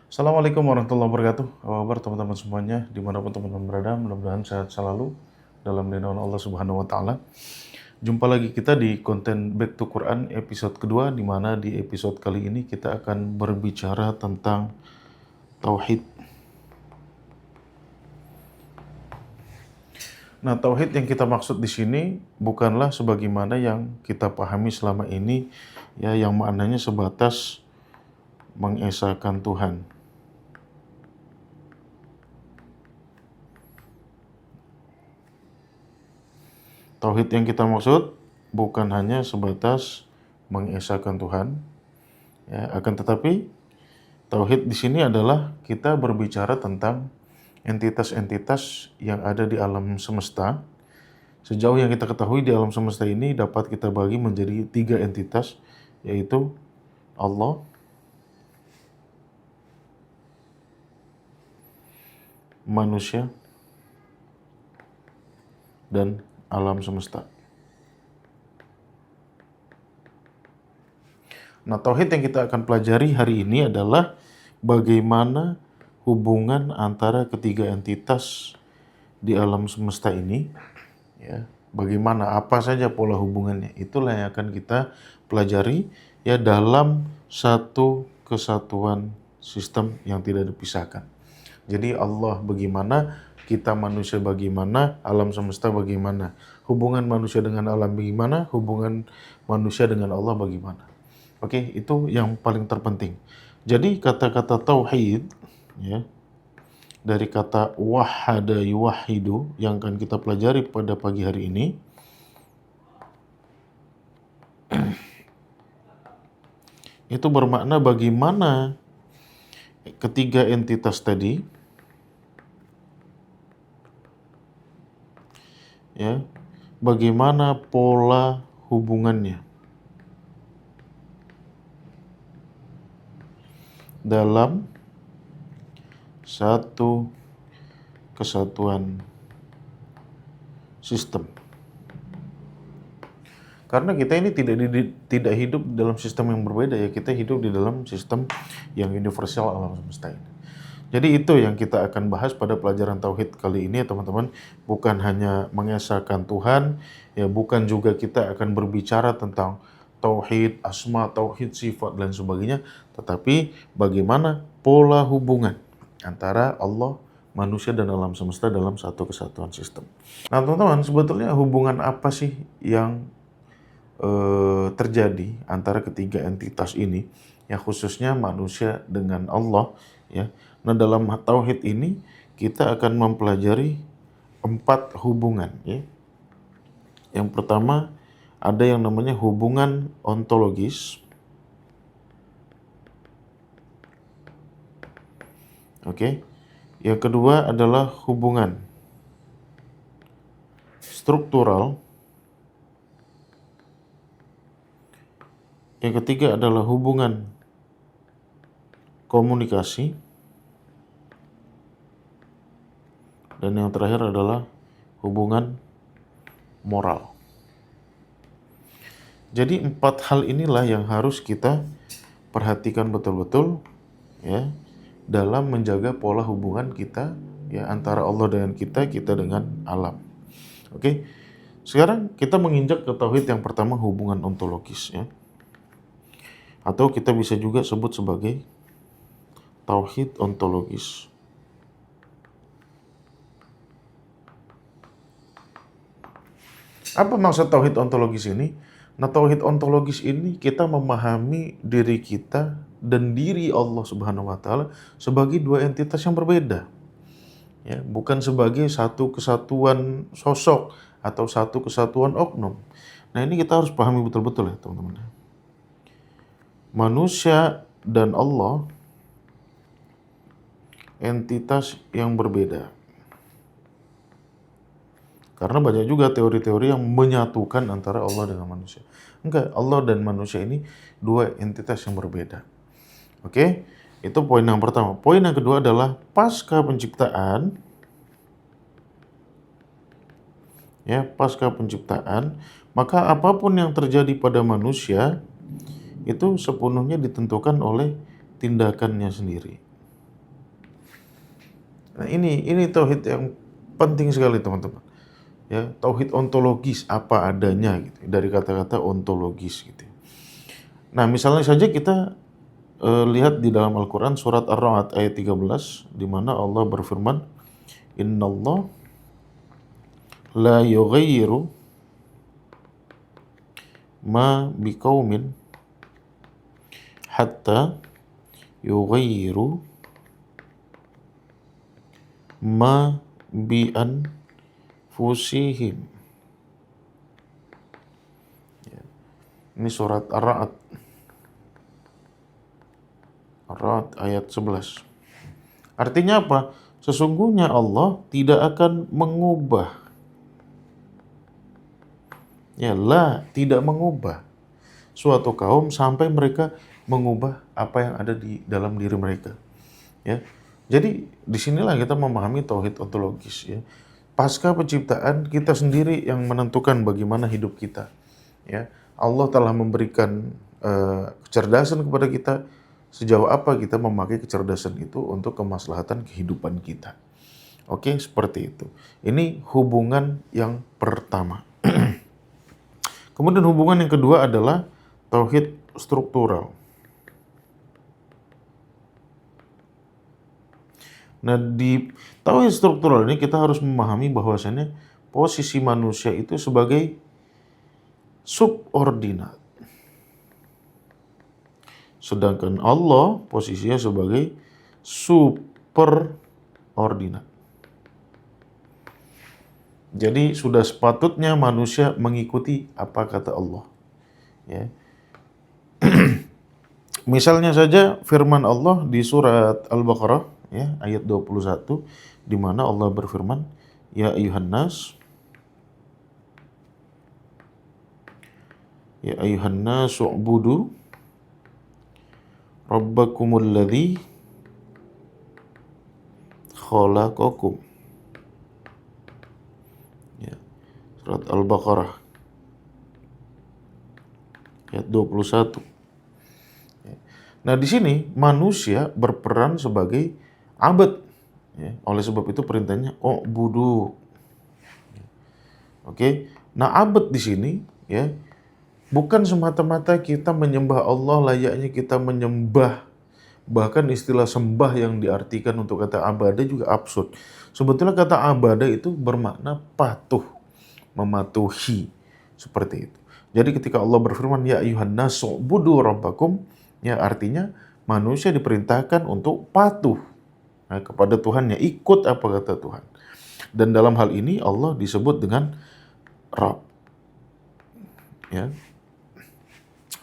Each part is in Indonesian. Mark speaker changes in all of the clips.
Speaker 1: Assalamualaikum warahmatullahi wabarakatuh. Apa kabar teman-teman semuanya, dimanapun teman-teman berada, mudah-mudahan sehat selalu dalam lindungan Allah Subhanahu wa Ta'ala. Jumpa lagi kita di konten Back to Quran episode kedua, di mana di episode kali ini kita akan berbicara tentang tauhid. Nah, tauhid yang kita maksud di sini bukanlah sebagaimana yang kita pahami selama ini, ya, yang maknanya sebatas mengesahkan Tuhan. Tauhid yang kita maksud bukan hanya sebatas mengesahkan Tuhan, ya, akan tetapi tauhid di sini adalah kita berbicara tentang entitas-entitas yang ada di alam semesta. Sejauh yang kita ketahui di alam semesta ini dapat kita bagi menjadi 3 entitas, yaitu Allah, manusia, dan alam semesta. Nah, tauhid yang kita akan pelajari hari ini adalah bagaimana hubungan antara ketiga entitas di alam semesta ini, ya. Bagaimana, apa saja pola hubungannya, itulah yang akan kita pelajari, ya, dalam satu kesatuan sistem yang tidak dipisahkan. Jadi Allah bagaimana, kita manusia bagaimana, alam semesta bagaimana. Hubungan manusia dengan alam bagaimana, hubungan manusia dengan Allah bagaimana. Oke, itu yang paling terpenting. Jadi kata-kata tauhid, ya, dari kata wahada yuwahidu yang akan kita pelajari pada pagi hari ini, itu bermakna bagaimana ketiga entitas tadi, ya, bagaimana pola hubungannya dalam satu kesatuan sistem. Karena kita ini tidak hidup dalam sistem yang berbeda, ya, kita hidup di dalam sistem yang universal alam semesta ini. Jadi itu yang kita akan bahas pada pelajaran tauhid kali ini, ya, teman-teman. Bukan hanya mengesahkan Tuhan, ya, bukan juga kita akan berbicara tentang tauhid asma, tauhid sifat dan sebagainya, tetapi bagaimana pola hubungan antara Allah, manusia dan alam semesta dalam satu kesatuan sistem. Nah, teman-teman, sebetulnya hubungan apa sih yang terjadi antara ketiga entitas ini, ya, khususnya manusia dengan Allah, ya. Nah, dalam tauhid ini kita akan mempelajari 4 hubungan, ya. Yang pertama ada yang namanya hubungan ontologis. Oke. Yang kedua adalah hubungan struktural. Yang ketiga adalah hubungan komunikasi. Dan yang terakhir adalah hubungan moral. Jadi 4 hal inilah yang harus kita perhatikan betul-betul, ya, dalam menjaga pola hubungan kita, ya, antara Allah dengan kita dengan alam. Oke. Sekarang kita menginjak ke tauhid yang pertama, hubungan ontologis, ya. Atau kita bisa juga sebut sebagai tauhid ontologis. Apa maksud tauhid ontologis ini? Nah, tauhid ontologis ini kita memahami diri kita dan diri Allah Subhanahu wa Ta'ala sebagai 2 entitas yang berbeda, ya, bukan sebagai satu kesatuan sosok atau satu kesatuan oknum. Nah, ini kita harus pahami betul-betul, ya, teman-teman. Manusia dan Allah entitas yang berbeda. Karena banyak juga teori-teori yang menyatukan antara Allah dengan manusia. Enggak, Allah dan manusia ini 2 entitas yang berbeda. Oke, itu poin yang pertama. Poin yang kedua adalah pasca penciptaan, ya, pasca penciptaan, maka apapun yang terjadi pada manusia itu sepenuhnya ditentukan oleh tindakannya sendiri. Nah, ini tauhid yang penting sekali, teman-teman. Ya, tauhid ontologis, apa adanya gitu, dari kata-kata ontologis gitu. Nah, misalnya saja kita lihat di dalam Al-Qur'an surat Ar-Ra'd ayat 13 di mana Allah berfirman, "Innallah la yughayyiru ma biqaumin hatta yughayyiru ma bi anfusihim." Ini surat Ar-Ra'd ayat 11. Artinya apa? Sesungguhnya Allah tidak akan mengubah. Ya, tidak mengubah suatu kaum sampai mereka mengubah apa yang ada di dalam diri mereka. Ya. Jadi disinilah kita memahami tauhid ontologis. Ya. Pasca penciptaan, kita sendiri yang menentukan bagaimana hidup kita. Ya. Allah telah memberikan kecerdasan kepada kita. Sejauh apa kita memakai kecerdasan itu untuk kemaslahatan kehidupan kita. Oke, seperti itu. Ini hubungan yang pertama. Kemudian hubungan yang kedua adalah tauhid struktural. Nah, di tauhid struktural ini kita harus memahami bahwasannya posisi manusia itu sebagai subordinat. Sedangkan Allah posisinya sebagai superordinat. Jadi sudah sepatutnya manusia mengikuti apa kata Allah. Ya. Misalnya saja firman Allah di surat Al-Baqarah ya, ayat 21 di mana Allah berfirman, "Ya ayuhan nas u'budu rabbakumul ladzi khalaqakum." Ya, surat Al-Baqarah ayat 21. Nah, di sini manusia berperan sebagai abad. Ya, oleh sebab itu perintahnya u'budu. Oke. Nah, abad di sini ya bukan semata-mata kita menyembah Allah layaknya kita menyembah. Bahkan istilah sembah yang diartikan untuk kata abadah juga absurd. Sebetulnya kata abadah itu bermakna patuh, mematuhi, seperti itu. Jadi ketika Allah berfirman, "Ya ayuhan nasu budu rabbakum," ya artinya manusia diperintahkan untuk patuh kepada Tuhannya, ikut apa kata Tuhan. Dan dalam hal ini Allah disebut dengan Rabb. Ya.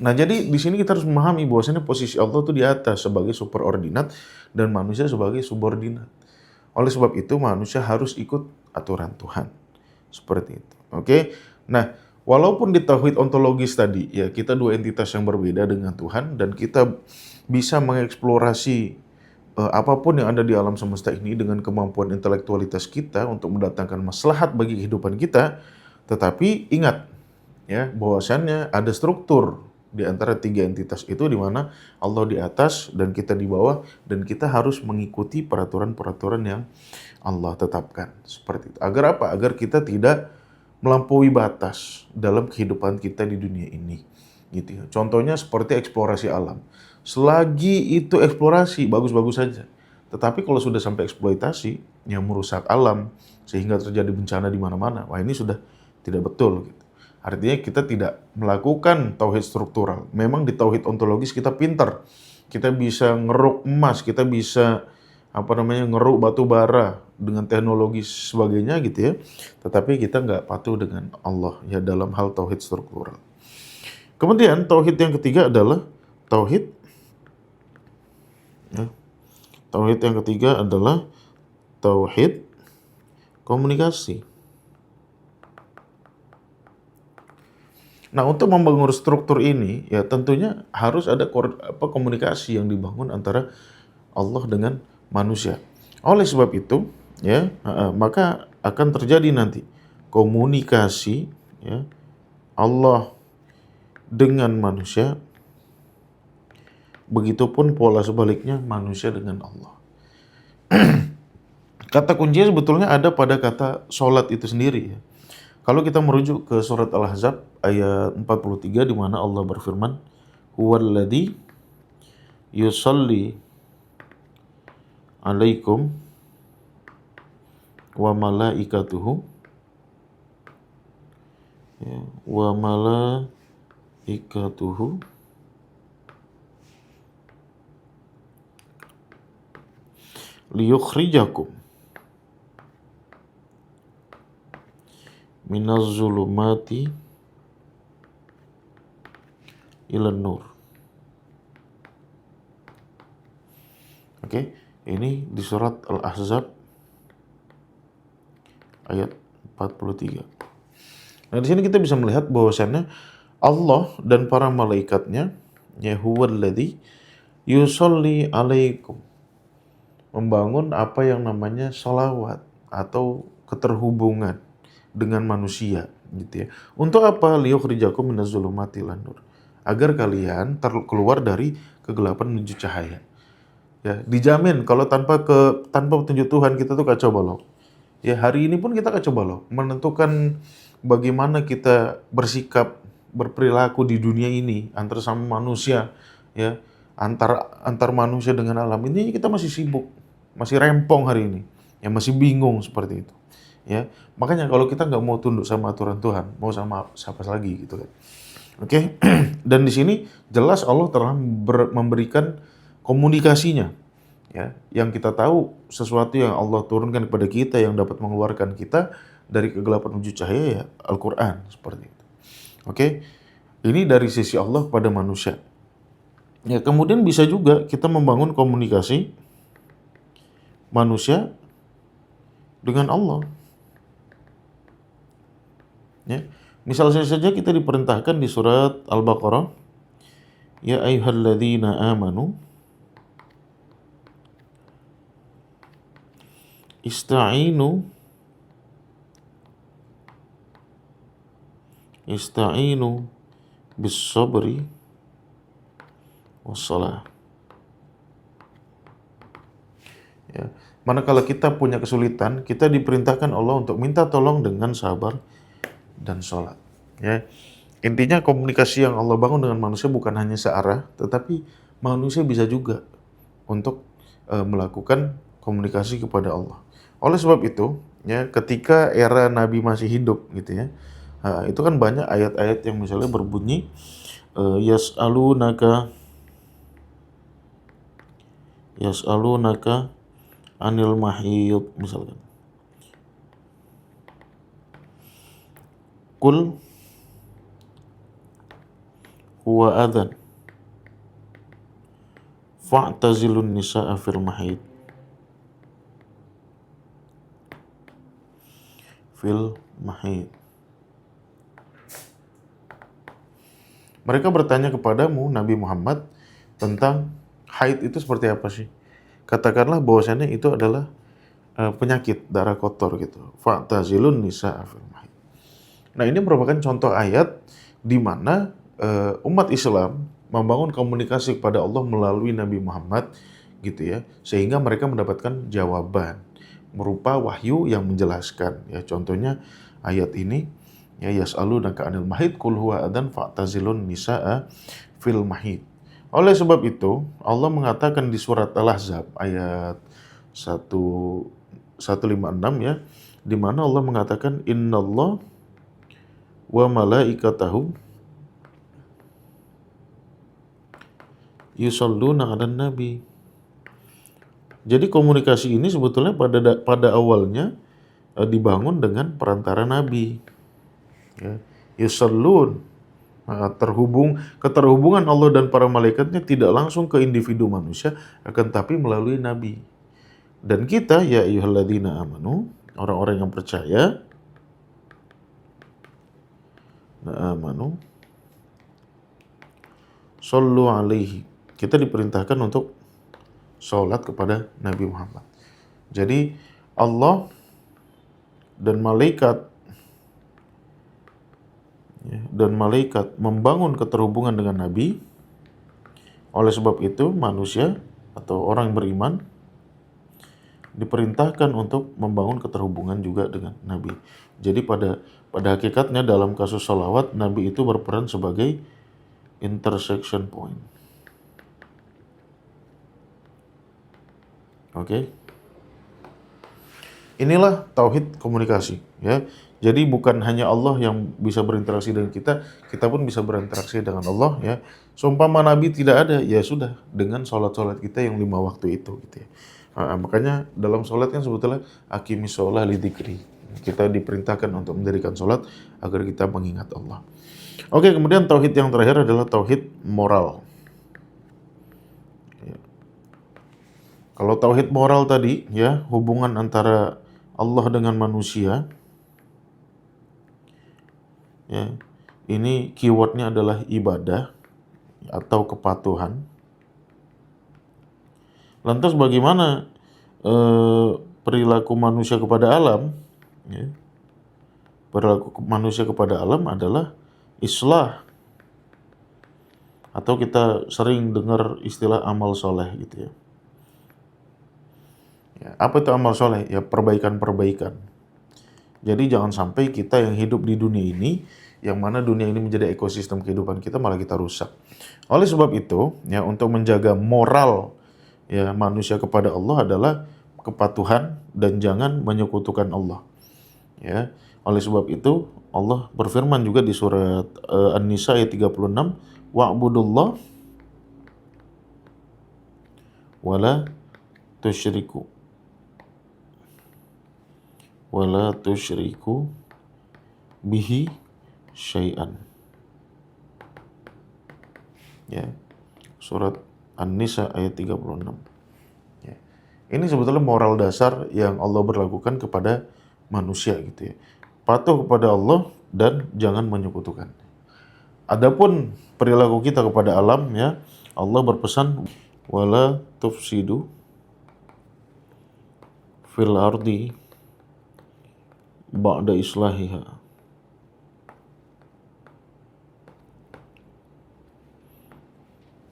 Speaker 1: Nah, jadi di sini kita harus memahami bahwasanya posisi Allah itu di atas sebagai superordinat dan manusia sebagai subordinat. Oleh sebab itu manusia harus ikut aturan Tuhan. Seperti itu. Oke. Nah, walaupun di tauhid ontologis tadi ya kita dua entitas yang berbeda dengan Tuhan dan kita bisa mengeksplorasi apapun yang ada di alam semesta ini dengan kemampuan intelektualitas kita untuk mendatangkan maslahat bagi kehidupan kita, tetapi ingat ya bahwasannya ada struktur di antara tiga entitas itu di mana Allah di atas dan kita di bawah dan kita harus mengikuti peraturan-peraturan yang Allah tetapkan. Seperti itu. Agar apa? Agar kita tidak melampaui batas dalam kehidupan kita di dunia ini. Gitu ya. Contohnya seperti eksplorasi alam. Selagi itu eksplorasi bagus-bagus saja. Tetapi kalau sudah sampai eksploitasi yang merusak alam sehingga terjadi bencana di mana-mana, wah ini sudah tidak betul gitu. Artinya kita tidak melakukan tauhid struktural. Memang di tauhid ontologis kita pintar. Kita bisa ngeruk emas, kita bisa ngeruk batu bara dengan teknologi sebagainya gitu ya. Tetapi kita nggak patuh dengan Allah ya dalam hal tauhid struktural. Kemudian tauhid yang ketiga adalah tauhid ya. Tauhid yang ketiga adalah tauhid komunikasi. Nah, untuk membangun struktur ini ya tentunya harus ada komunikasi yang dibangun antara Allah dengan manusia. Oleh sebab itu ya maka akan terjadi nanti komunikasi ya Allah dengan manusia, begitupun pola sebaliknya manusia dengan Allah. Kata kuncinya sebetulnya ada pada kata sholat itu sendiri ya. Kalau kita merujuk ke surat Al-Ahzab ayat 43 di mana Allah berfirman, "Huwallazi yusalli 'alaikum wa malaikatuhu ya, wa malaikatuhu liyukhrijakum minaz zulumati ilan nur." Oke, ini di surat Al-Ahzab ayat 43. Nah, di sini kita bisa melihat bahwasannya Allah dan para malaikatnya ya huwallazi yusolli alaikum, membangun apa yang namanya salawat atau keterhubungan dengan manusia gitu ya. Untuk apa? Liyukhrijakum minaz zulumati ilan nur. Agar kalian keluar dari kegelapan menuju cahaya. Ya, dijamin kalau tanpa petunjuk Tuhan kita tuh kacau balau. Ya, hari ini pun kita kacau balau. Menentukan bagaimana kita bersikap, berperilaku di dunia ini antara sama manusia, ya, antar manusia dengan alam ini kita masih sibuk, masih rempong hari ini, ya masih bingung seperti itu. Ya, makanya kalau kita nggak mau tunduk sama aturan Tuhan, mau sama siapa lagi gitu kan. Oke, dan di sini jelas Allah telah memberikan komunikasinya, ya, yang kita tahu sesuatu yang Allah turunkan kepada kita yang dapat mengeluarkan kita dari kegelapan menuju cahaya ya Al-Quran seperti itu. Oke, ini dari sisi Allah kepada manusia. Ya, kemudian bisa juga kita membangun komunikasi manusia dengan Allah. Ya, misalnya saja kita diperintahkan di surat Al-Baqarah, ya ayyuhalladzina amanu ista'inu bis sabri wassalah. Ya, manakala kita punya kesulitan, kita diperintahkan Allah untuk minta tolong dengan sabar dan sholat. Ya, intinya komunikasi yang Allah bangun dengan manusia bukan hanya searah, tetapi manusia bisa juga untuk melakukan komunikasi kepada Allah. Oleh sebab itu, ya ketika era Nabi masih hidup gitu ya, itu kan banyak ayat-ayat yang misalnya berbunyi yas'alunaka anil mahiyid misalkan. Qul huwa adzan fa'tazilun nisa'a fil mahid Mereka bertanya kepadamu Nabi Muhammad tentang haid itu seperti apa sih? Katakanlah bahwasannya itu adalah penyakit darah kotor gitu. Fa'tazilun nisa'a fil mahid. Nah, ini merupakan contoh ayat di mana umat Islam membangun komunikasi kepada Allah melalui Nabi Muhammad gitu ya, sehingga mereka mendapatkan jawaban berupa wahyu yang menjelaskan ya. Contohnya ayat ini ya yas'alunaka 'anil mahid qul huwa adzan fa'tazilun nisaa fil mahid. Oleh sebab itu Allah mengatakan di surat Al-Ahzab ayat 156 ya, di mana Allah mengatakan innallah wa malaikatahu yusalluna 'alan nabi. Jadi komunikasi ini sebetulnya pada awalnya dibangun dengan perantara nabi. Ya, yusallun, keterhubungan Allah dan para malaikatnya tidak langsung ke individu manusia, akan tapi melalui nabi. Dan kita ya ayyuhalladzina amanu, orang-orang yang percaya, amanu sallu alaihi, kita diperintahkan untuk sholat kepada Nabi Muhammad. Jadi Allah dan malaikat membangun keterhubungan dengan Nabi. Oleh sebab itu manusia atau orang beriman diperintahkan untuk membangun keterhubungan juga dengan Nabi. Jadi pada hakikatnya dalam kasus sholawat, Nabi itu berperan sebagai intersection point. Oke. Inilah tauhid komunikasi, ya. Jadi bukan hanya Allah yang bisa berinteraksi dengan kita pun bisa berinteraksi dengan Allah, ya. Seumpama Nabi tidak ada, ya sudah dengan sholat kita yang 5 waktu itu, gitu ya. Makanya dalam sholat kan sebetulnya aqimis sholah lidzikri. Kita diperintahkan untuk mendirikan sholat agar kita mengingat Allah. Oke, kemudian tauhid yang terakhir adalah tauhid moral. Ya. Kalau tauhid moral tadi, ya, hubungan antara Allah dengan manusia, ya, ini keywordnya adalah ibadah atau kepatuhan. Lantas bagaimana perilaku manusia kepada alam? Ya. Perilaku manusia kepada alam adalah islah, atau kita sering dengar istilah amal soleh, gitu ya. Ya, apa itu amal soleh? Ya, perbaikan-perbaikan. Jadi jangan sampai kita yang hidup di dunia ini, yang mana dunia ini menjadi ekosistem kehidupan kita, malah kita rusak. Oleh sebab itu, ya, untuk menjaga moral, ya, manusia kepada Allah adalah kepatuhan dan jangan menyekutukan Allah. Ya, oleh sebab itu Allah berfirman juga di surat An-Nisa ayat 36, wa'budullah wala tusyriku bihi syai'an. Ya, surat An-Nisa ayat 36. Ya. Ini sebetulnya moral dasar yang Allah berlakukan kepada manusia, gitu ya. Patuh kepada Allah dan jangan menyekutukan. Adapun perilaku kita kepada alam, ya, Allah berpesan wala tufsidu fil ardi ba'da islahiha.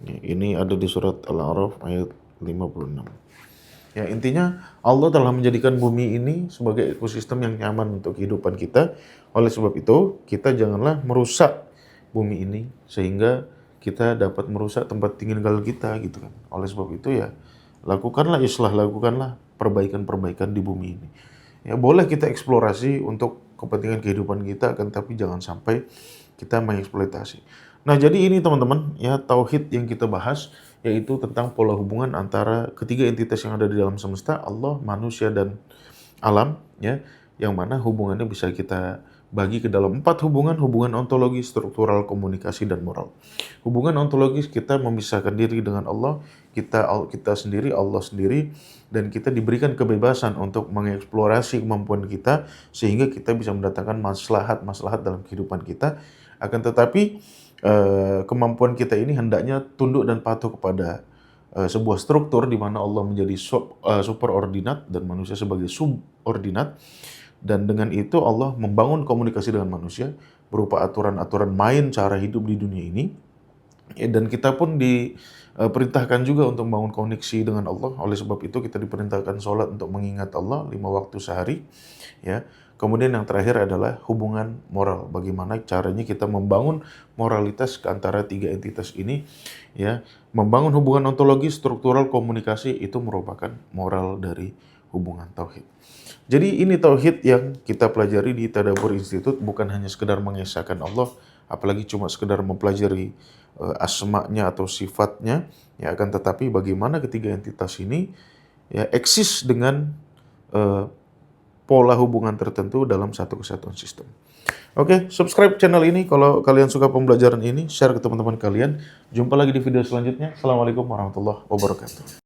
Speaker 1: Ya, ini ada di surat Al-A'raf ayat 56. Ya, intinya Allah telah menjadikan bumi ini sebagai ekosistem yang nyaman untuk kehidupan kita. Oleh sebab itu, kita janganlah merusak bumi ini sehingga kita dapat merusak tempat tinggal kita, gitu kan. Oleh sebab itu, ya, lakukanlah islah, lakukanlah perbaikan-perbaikan di bumi ini. Ya, boleh kita eksplorasi untuk kepentingan kehidupan kita, akan tapi jangan sampai kita mengeksploitasi. Nah, jadi ini teman-teman, ya, tauhid yang kita bahas, yaitu tentang pola hubungan antara ketiga entitas yang ada di dalam semesta, Allah, manusia, dan alam, ya, yang mana hubungannya bisa kita bagi ke dalam 4 hubungan ontologis, struktural, komunikasi, dan moral. Hubungan ontologis, kita memisahkan diri dengan Allah, kita sendiri, Allah sendiri, dan kita diberikan kebebasan untuk mengeksplorasi kemampuan kita, sehingga kita bisa mendatangkan maslahat dalam kehidupan kita. Akan tetapi, kemampuan kita ini hendaknya tunduk dan patuh kepada sebuah struktur di mana Allah menjadi superordinat dan manusia sebagai subordinat. Dan dengan itu Allah membangun komunikasi dengan manusia berupa aturan-aturan main cara hidup di dunia ini. Ya, dan kita pun diperintahkan juga untuk membangun koneksi dengan Allah. Oleh sebab itu kita diperintahkan sholat untuk mengingat Allah 5 waktu sehari. Ya. Kemudian yang terakhir adalah hubungan moral. Bagaimana caranya kita membangun moralitas ke antara 3 entitas ini. Ya. Membangun hubungan ontologis, struktural, komunikasi, itu merupakan moral dari hubungan tauhid. Jadi ini tauhid yang kita pelajari di Tadabbur Institute, bukan hanya sekedar mengesahkan Allah, apalagi cuma sekedar mempelajari asma-nya atau sifatnya, ya, akan tetapi bagaimana ketiga entitas ini, ya, eksis dengan pola hubungan tertentu dalam satu kesatuan sistem. Oke, subscribe channel ini kalau kalian suka pembelajaran ini, share ke teman-teman kalian. Jumpa lagi di video selanjutnya. Assalamualaikum warahmatullahi wabarakatuh.